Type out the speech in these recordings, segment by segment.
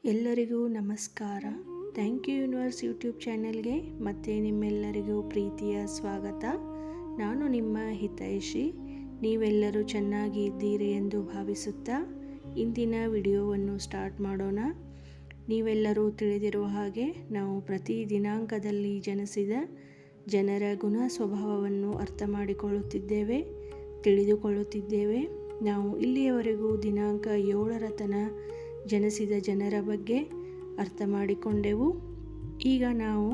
ಎಲ್ಲರಿಗೂ ನಮಸ್ಕಾರ. Thank you universe YouTube ಚಾನೆಲ್ಗೆ ಮತ್ತೆ ನಿಮ್ಮೆಲ್ಲರಿಗೂ ಪ್ರೀತಿಯ ಸ್ವಾಗತ. ನಾನು ನಿಮ್ಮ ಹಿತೈಷಿ. ನೀವೆಲ್ಲರೂ ಚೆನ್ನಾಗಿ ಇದ್ದೀರಿ ಎಂದು ಭಾವಿಸುತ್ತಾ ಇಂದಿನ ವಿಡಿಯೋವನ್ನು ಸ್ಟಾರ್ಟ್ ಮಾಡೋಣ. ನೀವೆಲ್ಲರೂ ತಿಳಿದಿರುವ ಹಾಗೆ ನಾವು ಪ್ರತಿ ದಿನಾಂಕದಲ್ಲಿ ಜನಿಸಿದ ಜನರ ಗುಣ ಸ್ವಭಾವವನ್ನು ಅರ್ಥ ಮಾಡಿಕೊಳ್ಳುತ್ತಿದ್ದೇವೆ, ತಿಳಿದುಕೊಳ್ಳುತ್ತಿದ್ದೇವೆ. ನಾವು ಇಲ್ಲಿಯವರೆಗೂ ದಿನಾಂಕ 7ರ ತನಕ ಜನಿಸಿದ ಜನರ ಬಗ್ಗೆ ಅರ್ಥ ಮಾಡಿಕೊಂಡೆವು. ಈಗ ನಾವು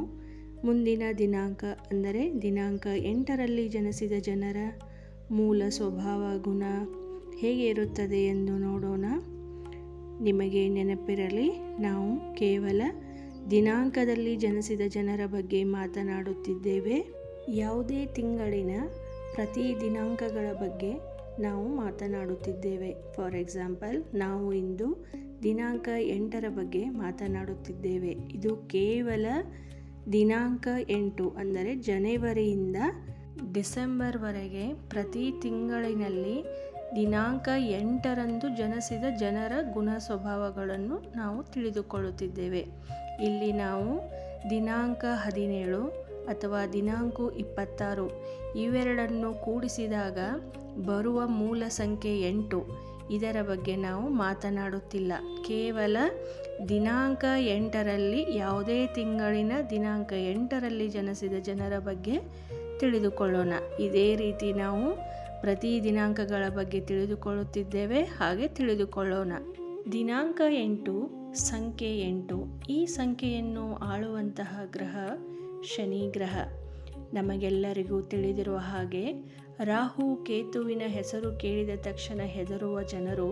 ಮುಂದಿನ ದಿನಾಂಕ ಅಂದರೆ ದಿನಾಂಕ 8ರಲ್ಲಿ ಜನಿಸಿದ ಜನರ ಮೂಲ ಸ್ವಭಾವ ಗುಣ ಹೇಗೆ ಇರುತ್ತದೆ ಎಂದು ನೋಡೋಣ. ನಿಮಗೆ ನೆನಪಿರಲಿ, ನಾವು ಕೇವಲ ದಿನಾಂಕದಲ್ಲಿ ಜನಿಸಿದ ಜನರ ಬಗ್ಗೆ ಮಾತನಾಡುತ್ತಿದ್ದೇವೆ. ಯಾವುದೇ ತಿಂಗಳಿನ ಪ್ರತಿ ದಿನಾಂಕಗಳ ಬಗ್ಗೆ ನಾವು ಮಾತನಾಡುತ್ತಿದ್ದೇವೆ. ಫಾರ್ ಎಕ್ಸಾಂಪಲ್, ನಾವು ಇಂದು ದಿನಾಂಕ 8ರ ಬಗ್ಗೆ ಮಾತನಾಡುತ್ತಿದ್ದೇವೆ. ಇದು ಕೇವಲ ದಿನಾಂಕ 8 ಅಂದರೆ ಜನವರಿಯಿಂದ ಡಿಸೆಂಬರ್ವರೆಗೆ ಪ್ರತಿ ತಿಂಗಳಿನಲ್ಲಿ ದಿನಾಂಕ 8ರಂದು ಜನಿಸಿದ ಜನರ ಗುಣ ಸ್ವಭಾವಗಳನ್ನು ನಾವು ತಿಳಿದುಕೊಳ್ಳುತ್ತಿದ್ದೇವೆ. ಇಲ್ಲಿ ನಾವು ದಿನಾಂಕ 17 ಅಥವಾ ದಿನಾಂಕ 26 ಇವೆರಡನ್ನು ಕೂಡಿಸಿದಾಗ ಬರುವ ಮೂಲ ಸಂಖ್ಯೆ 8, ಇದರ ಬಗ್ಗೆ ನಾವು ಮಾತನಾಡುತ್ತಿಲ್ಲ. ಕೇವಲ ದಿನಾಂಕ 8ರಲ್ಲಿ ಯಾವುದೇ ತಿಂಗಳಿನ ದಿನಾಂಕ 8ರಲ್ಲಿ ಜನಿಸಿದ ಜನರ ಬಗ್ಗೆ ತಿಳಿದುಕೊಳ್ಳೋಣ. ಇದೇ ರೀತಿ ನಾವು ಪ್ರತಿ ದಿನಾಂಕಗಳ ಬಗ್ಗೆ ತಿಳಿದುಕೊಳ್ಳುತ್ತಿದ್ದೇವೆ, ಹಾಗೆ ತಿಳಿದುಕೊಳ್ಳೋಣ. ದಿನಾಂಕ 8 ಸಂಖ್ಯೆ 8. ಈ ಸಂಖ್ಯೆಯನ್ನು ಆಳುವಂತಹ ಗ್ರಹ ಶನಿ ಗ್ರಹ. ನಮಗೆಲ್ಲರಿಗೂ ತಿಳಿದಿರುವ ಹಾಗೆ ರಾಹು ಕೇತುವಿನ ಹೆಸರು ಕೇಳಿದ ತಕ್ಷಣ ಹೆದರುವ ಜನರು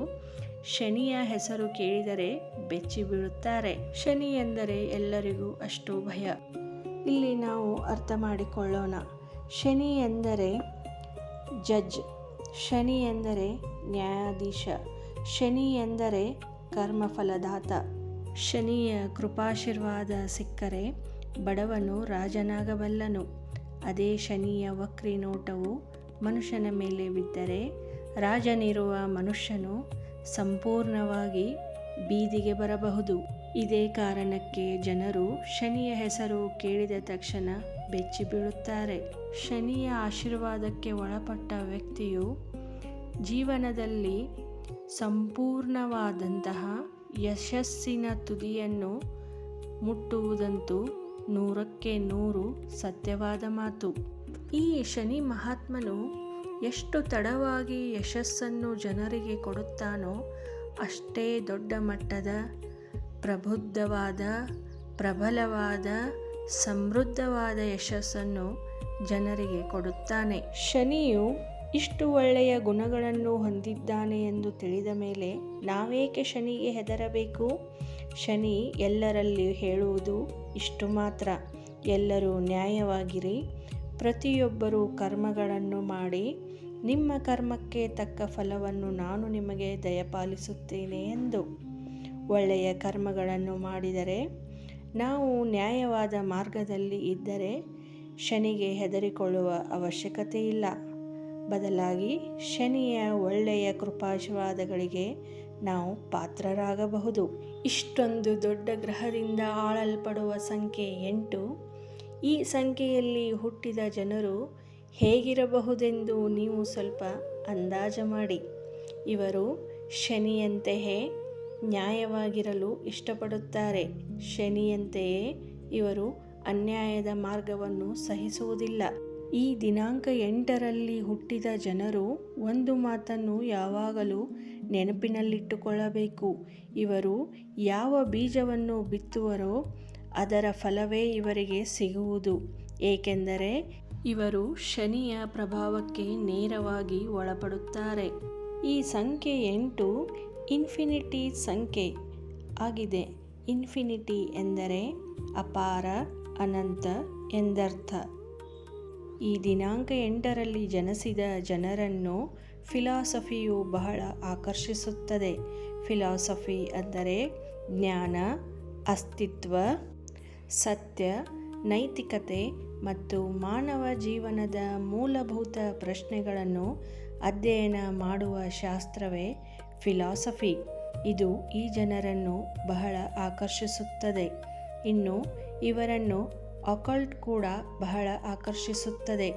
ಶನಿಯ ಹೆಸರು ಕೇಳಿದರೆ ಬೆಚ್ಚಿ ಬೀಳುತ್ತಾರೆ. ಶನಿ ಎಂದರೆ ಎಲ್ಲರಿಗೂ ಅಷ್ಟು ಭಯ. ಇಲ್ಲಿ ನಾವು ಅರ್ಥ ಮಾಡಿಕೊಳ್ಳೋಣ. ಶನಿ ಎಂದರೆ ಜಡ್ಜ್, ಶನಿ ಎಂದರೆ ನ್ಯಾಯಾಧೀಶ, ಶನಿ ಎಂದರೆ ಕರ್ಮಫಲದಾತ. ಶನಿಯ ಕೃಪಾಶೀರ್ವಾದ ಸಿಕ್ಕರೆ ಬಡವನು ರಾಜನಾಗಬಲ್ಲನು. ಅದೇ ಶನಿಯ ವಕ್ರಿ ನೋಟವು ಮನುಷ್ಯನ ಮೇಲೆ ಬಿದ್ದರೆ ರಾಜನಿರುವ ಮನುಷ್ಯನು ಸಂಪೂರ್ಣವಾಗಿ ಬೀದಿಗೆ ಬರಬಹುದು. ಇದೇ ಕಾರಣಕ್ಕೆ ಜನರು ಶನಿಯ ಹೆಸರು ಕೇಳಿದ ತಕ್ಷಣ ಬೆಚ್ಚಿ ಬೀಳುತ್ತಾರೆ. ಶನಿಯ ಆಶೀರ್ವಾದಕ್ಕೆ ಒಳಪಟ್ಟ ವ್ಯಕ್ತಿಯು ಜೀವನದಲ್ಲಿ ಸಂಪೂರ್ಣವಾದಂತಹ ಯಶಸ್ಸಿನ ತುದಿಯನ್ನು ಮುಟ್ಟುವುದಂತೂ 100ಕ್ಕೆ 100 ಸತ್ಯವಾದ ಮಾತು. ಈ ಶನಿ ಮಹಾತ್ಮನು ಎಷ್ಟು ತಡವಾಗಿ ಯಶಸ್ಸನ್ನು ಜನರಿಗೆ ಕೊಡುತ್ತಾನೋ ಅಷ್ಟೇ ದೊಡ್ಡ ಮಟ್ಟದ ಪ್ರಬುದ್ಧವಾದ, ಪ್ರಬಲವಾದ, ಸಮೃದ್ಧವಾದ ಯಶಸ್ಸನ್ನು ಜನರಿಗೆ ಕೊಡುತ್ತಾನೆ. ಶನಿಯು ಇಷ್ಟು ಒಳ್ಳೆಯ ಗುಣಗಳನ್ನು ಹೊಂದಿದ್ದಾನೆ ಎಂದು ತಿಳಿದ ಮೇಲೆ ನಾವೇಕೆ ಶನಿಗೆ ಹೆದರಬೇಕು? ಶನಿ ಎಲ್ಲರಲ್ಲಿ ಹೇಳುವುದು ಇಷ್ಟು ಮಾತ್ರ: ಎಲ್ಲರೂ ನ್ಯಾಯವಾಗಿರಿ, ಪ್ರತಿಯೊಬ್ಬರೂ ಕರ್ಮಗಳನ್ನು ಮಾಡಿ, ನಿಮ್ಮ ಕರ್ಮಕ್ಕೆ ತಕ್ಕ ಫಲವನ್ನು ನಾನು ನಿಮಗೆ ದಯಪಾಲಿಸುತ್ತೇನೆ ಎಂದು. ಒಳ್ಳೆಯ ಕರ್ಮಗಳನ್ನು ಮಾಡಿದರೆ, ನಾವು ನ್ಯಾಯವಾದ ಮಾರ್ಗದಲ್ಲಿ ಇದ್ದರೆ ಶನಿಗೆ ಹೆದರಿಕೊಳ್ಳುವ ಅವಶ್ಯಕತೆ ಇಲ್ಲ. ಬದಲಾಗಿ ಶನಿಯ ಒಳ್ಳೆಯ ಕೃಪಾಶೀರ್ವಾದಗಳಿಗೆ ನಾವು ಪಾತ್ರರಾಗಬಹುದು. ಇಷ್ಟೊಂದು ದೊಡ್ಡ ಗ್ರಹದಿಂದ ಆಳಲ್ಪಡುವ ಸಂಖ್ಯೆ 8, ಈ ಸಂಖ್ಯೆಯಲ್ಲಿ ಹುಟ್ಟಿದ ಜನರು ಹೇಗಿರಬಹುದೆಂದು ನೀವು ಸ್ವಲ್ಪ ಅಂದಾಜು ಮಾಡಿ. ಇವರು ಶನಿಯಂತೆಯೇ ನ್ಯಾಯವಾಗಿರಲು ಇಷ್ಟಪಡುತ್ತಾರೆ. ಶನಿಯಂತೆಯೇ ಇವರು ಅನ್ಯಾಯದ ಮಾರ್ಗವನ್ನು ಸಹಿಸುವುದಿಲ್ಲ. ಈ ದಿನಾಂಕ 8ರಲ್ಲಿ ಹುಟ್ಟಿದ ಜನರು ಒಂದು ಮಾತನ್ನು ಯಾವಾಗಲೂ ನೆನಪಿನಲ್ಲಿಟ್ಟುಕೊಳ್ಳಬೇಕು: ಇವರು ಯಾವ ಬೀಜವನ್ನು ಬಿತ್ತುವರೋ ಅದರ ಫಲವೇ ಇವರಿಗೆ ಸಿಗುವುದು. ಏಕೆಂದರೆ ಇವರು ಶನಿಯ ಪ್ರಭಾವಕ್ಕೆ ನೇರವಾಗಿ ಒಳಪಡುತ್ತಾರೆ. ಈ ಸಂಖ್ಯೆ 8 ಇನ್ಫಿನಿಟಿ ಸಂಖ್ಯೆ ಆಗಿದೆ. ಇನ್ಫಿನಿಟಿ ಎಂದರೆ ಅಪಾರ, ಅನಂತ ಎಂದರ್ಥ. ಈ ದಿನಾಂಕ 8ರಲ್ಲಿ ಜನಿಸಿದ ಜನರನ್ನು ಫಿಲಾಸಫಿಯು ಬಹಳ ಆಕರ್ಷಿಸುತ್ತದೆ. ಫಿಲಾಸಫಿ ಅಂದರೆ ಜ್ಞಾನ, ಅಸ್ತಿತ್ವ, ಸತ್ಯ, ನೈತಿಕತೆ ಮತ್ತು ಮಾನವ ಜೀವನದ ಮೂಲಭೂತ ಪ್ರಶ್ನೆಗಳನ್ನು ಅಧ್ಯಯನ ಮಾಡುವ ಶಾಸ್ತ್ರವೇ ಫಿಲಾಸಫಿ. ಇದು ಈ ಜನರನ್ನು ಬಹಳ ಆಕರ್ಷಿಸುತ್ತದೆ. ಇನ್ನು ಇವರನ್ನು ಅಕಲ್ಟ್ ಕೂಡ ಬಹಳ ಆಕರ್ಷಿಸುತ್ತದೆ.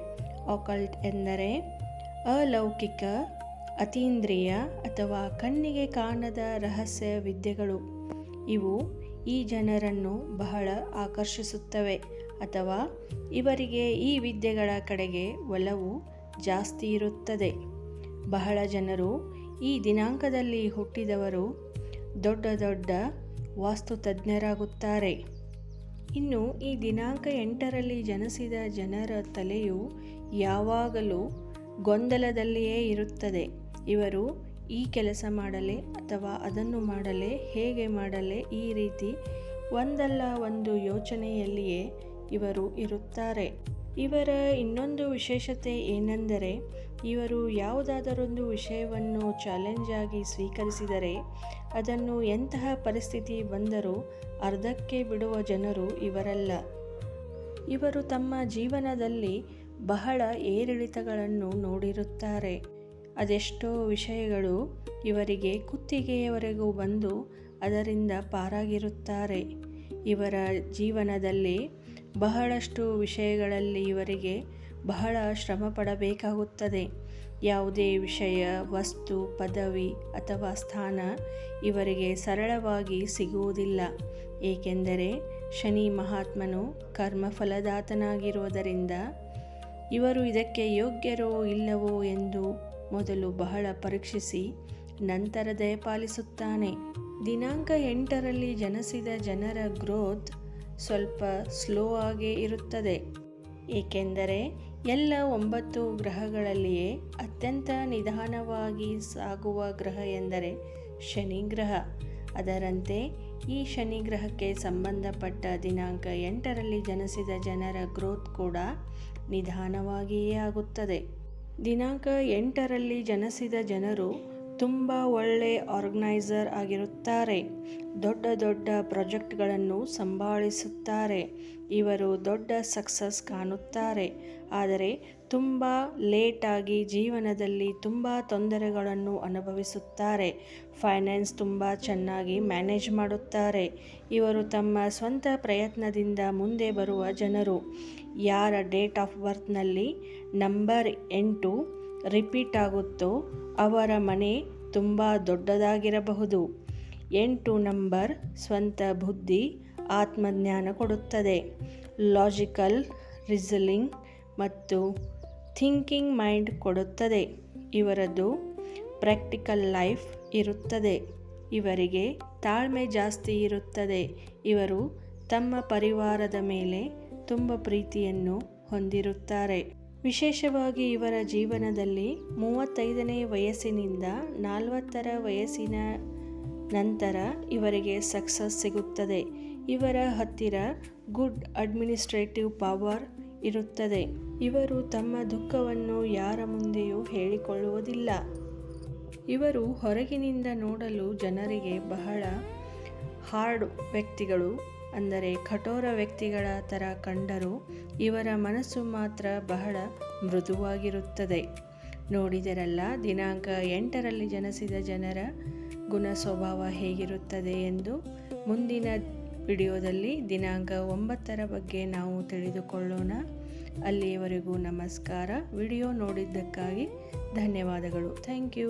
ಅಕಲ್ಟ್ ಎಂದರೆ ಅಲೌಕಿಕ, ಅತೀಂದ್ರಿಯ ಅಥವಾ ಕಣ್ಣಿಗೆ ಕಾಣದ ರಹಸ್ಯ ವಿದ್ಯೆಗಳು. ಇವು ಈ ಜನರನ್ನು ಬಹಳ ಆಕರ್ಷಿಸುತ್ತವೆ ಅಥವಾ ಇವರಿಗೆ ಈ ವಿದ್ಯೆಗಳ ಕಡೆಗೆ ಒಲವು ಜಾಸ್ತಿ ಇರುತ್ತದೆ. ಬಹಳ ಜನರು ಈ ದಿನಾಂಕದಲ್ಲಿ ಹುಟ್ಟಿದವರು ದೊಡ್ಡ ದೊಡ್ಡ ವಾಸ್ತುತಜ್ಞರಾಗುತ್ತಾರೆ. ಇನ್ನು ಈ ದಿನಾಂಕ 8ರಲ್ಲಿ ಜನಿಸಿದ ಜನರ ತಲೆಯು ಯಾವಾಗಲೂ ಗೊಂದಲದಲ್ಲಿಯೇ ಇರುತ್ತದೆ. ಇವರು ಈ ಕೆಲಸ ಮಾಡಲೇ ಅಥವಾ ಅದನ್ನು ಮಾಡಲೇ, ಹೇಗೆ ಮಾಡಲೇ, ಈ ರೀತಿ ಒಂದಲ್ಲ ಒಂದು ಯೋಚನೆಯಲ್ಲಿಯೇ ಇವರು ಇರುತ್ತಾರೆ. ಇವರ ಇನ್ನೊಂದು ವಿಶೇಷತೆ ಏನೆಂದರೆ, ಇವರು ಯಾವುದಾದರೊಂದು ವಿಷಯವನ್ನು ಚಾಲೆಂಜ್ ಆಗಿ ಸ್ವೀಕರಿಸಿದರೆ ಅದನ್ನು ಎಂತಹ ಪರಿಸ್ಥಿತಿ ಬಂದರೂ ಅರ್ಧಕ್ಕೆ ಬಿಡುವ ಜನರು ಇವರಲ್ಲ. ಇವರು ತಮ್ಮ ಜೀವನದಲ್ಲಿ ಬಹಳ ಏರಿಳಿತಗಳನ್ನು ನೋಡಿರುತ್ತಾರೆ. ಅದೆಷ್ಟೋ ವಿಷಯಗಳು ಇವರಿಗೆ ಕುತ್ತಿಗೆಯವರೆಗೂ ಬಂದು ಅದರಿಂದ ಪಾರಾಗಿರುತ್ತಾರೆ. ಇವರ ಜೀವನದಲ್ಲಿ ಬಹಳಷ್ಟು ವಿಷಯಗಳಲ್ಲಿ ಇವರಿಗೆ ಬಹಳ ಶ್ರಮ ಪಡಬೇಕಾಗುತ್ತದೆ. ಯಾವುದೇ ವಿಷಯ, ವಸ್ತು, ಪದವಿ ಅಥವಾ ಸ್ಥಾನ ಇವರಿಗೆ ಸರಳವಾಗಿ ಸಿಗುವುದಿಲ್ಲ. ಏಕೆಂದರೆ ಶನಿ ಮಹಾತ್ಮನು ಕರ್ಮಫಲದಾತನಾಗಿರುವುದರಿಂದ ಇವರು ಇದಕ್ಕೆ ಯೋಗ್ಯರೋ ಇಲ್ಲವೋ ಎಂದು ಮೊದಲು ಬಹಳ ಪರೀಕ್ಷಿಸಿ ನಂತರ ದಯಪಾಲಿಸುತ್ತಾನೆ. ದಿನಾಂಕ 8ರಲ್ಲಿ ಜನಿಸಿದ ಜನರ ಗ್ರೋತ್ ಸ್ವಲ್ಪ ಸ್ಲೋ ಆಗೇ ಇರುತ್ತದೆ. ಏಕೆಂದರೆ ಎಲ್ಲ 9 ಗ್ರಹಗಳಲ್ಲಿಯೇ ಅತ್ಯಂತ ನಿಧಾನವಾಗಿ ಸಾಗುವ ಗ್ರಹ ಎಂದರೆ ಶನಿ ಗ್ರಹ. ಅದರಂತೆ ಈ ಶನಿ ಗ್ರಹಕ್ಕೆ ಸಂಬಂಧಪಟ್ಟ ದಿನಾಂಕ 8ರಲ್ಲಿ ಜನಿಸಿದ ಜನರ ಗ್ರೋತ್ ಕೂಡ ನಿಧಾನವಾಗಿಯೇ ಆಗುತ್ತದೆ. ದಿನಾಂಕ 8ರಲ್ಲಿ ಜನಿಸಿದ ಜನರು ತುಂಬ ಒಳ್ಳೆ ಆರ್ಗನೈಸರ್ ಆಗಿರುತ್ತಾರೆ. ದೊಡ್ಡ ದೊಡ್ಡ ಪ್ರಾಜೆಕ್ಟ್ಗಳನ್ನು ಸಂಭಾಳಿಸುತ್ತಾರೆ. ಇವರು ದೊಡ್ಡ ಸಕ್ಸಸ್ ಕಾಣುತ್ತಾರೆ. ಆದರೆ ತುಂಬ ಲೇಟಾಗಿ ಜೀವನದಲ್ಲಿ ತುಂಬ ತೊಂದರೆಗಳನ್ನು ಅನುಭವಿಸುತ್ತಾರೆ. ಫೈನಾನ್ಸ್ ತುಂಬ ಚೆನ್ನಾಗಿ ಮ್ಯಾನೇಜ್ ಮಾಡುತ್ತಾರೆ. ಇವರು ತಮ್ಮ ಸ್ವಂತ ಪ್ರಯತ್ನದಿಂದ ಮುಂದೆ ಬರುವ ಜನರು. ಯಾರ ಡೇಟ್ ಆಫ್ ಬರ್ತ್ನಲ್ಲಿ ನಂಬರ್ 8 ರಿಪೀಟ್ ಆಗುತ್ತೋ ಅವರ ಮನೆ ತುಂಬ ದೊಡ್ಡದಾಗಿರಬಹುದು. 8 ನಂಬರ್ ಸ್ವಂತ ಬುದ್ಧಿ, ಆತ್ಮಜ್ಞಾನ ಕೊಡುತ್ತದೆ. ಲಾಜಿಕಲ್ ರೀಸನಿಂಗ್ ಮತ್ತು ಥಿಂಕಿಂಗ್ ಮೈಂಡ್ ಕೊಡುತ್ತದೆ. ಇವರದ್ದು ಪ್ರಾಕ್ಟಿಕಲ್ ಲೈಫ್ ಇರುತ್ತದೆ. ಇವರಿಗೆ ತಾಳ್ಮೆ ಜಾಸ್ತಿ ಇರುತ್ತದೆ. ಇವರು ತಮ್ಮ ಪರಿವಾರದ ಮೇಲೆ ತುಂಬ ಪ್ರೀತಿಯನ್ನು ಹೊಂದಿರುತ್ತಾರೆ. ವಿಶೇಷವಾಗಿ ಇವರ ಜೀವನದಲ್ಲಿ 35ನೇ ವಯಸ್ಸಿನಿಂದ 40ರ ವಯಸ್ಸಿನ ನಂತರ ಇವರಿಗೆ ಸಕ್ಸಸ್ ಸಿಗುತ್ತದೆ. ಇವರ ಹತ್ತಿರ ಗುಡ್ ಅಡ್ಮಿನಿಸ್ಟ್ರೇಟಿವ್ ಪವರ್ ಇರುತ್ತದೆ. ಇವರು ತಮ್ಮ ದುಃಖವನ್ನು ಯಾರ ಮುಂದೆಯೂ ಹೇಳಿಕೊಳ್ಳುವುದಿಲ್ಲ. ಇವರು ಹೊರಗಿನಿಂದ ನೋಡಲು ಜನರಿಗೆ ಬಹಳ ಹಾರ್ಡ್ ವ್ಯಕ್ತಿಗಳು, ಅಂದರೆ ಕಠೋರ ವ್ಯಕ್ತಿಗಳ ಥರ ಕಂಡರೂ ಇವರ ಮನಸ್ಸು ಮಾತ್ರ ಬಹಳ ಮೃದುವಾಗಿರುತ್ತದೆ. ನೋಡಿದರಲ್ಲ ದಿನಾಂಕ 8ರಲ್ಲಿ ಜನಿಸಿದ ಜನರ ಗುಣ ಸ್ವಭಾವ ಹೇಗಿರುತ್ತದೆ ಎಂದು. ಮುಂದಿನ ವಿಡಿಯೋದಲ್ಲಿ ದಿನಾಂಕ 9ರ ಬಗ್ಗೆ ನಾವು ತಿಳಿದುಕೊಳ್ಳೋಣ. ಅಲ್ಲಿಯವರೆಗೂ ನಮಸ್ಕಾರ. ವಿಡಿಯೋ ನೋಡಿದ್ದಕ್ಕಾಗಿ ಧನ್ಯವಾದಗಳು. Thank you.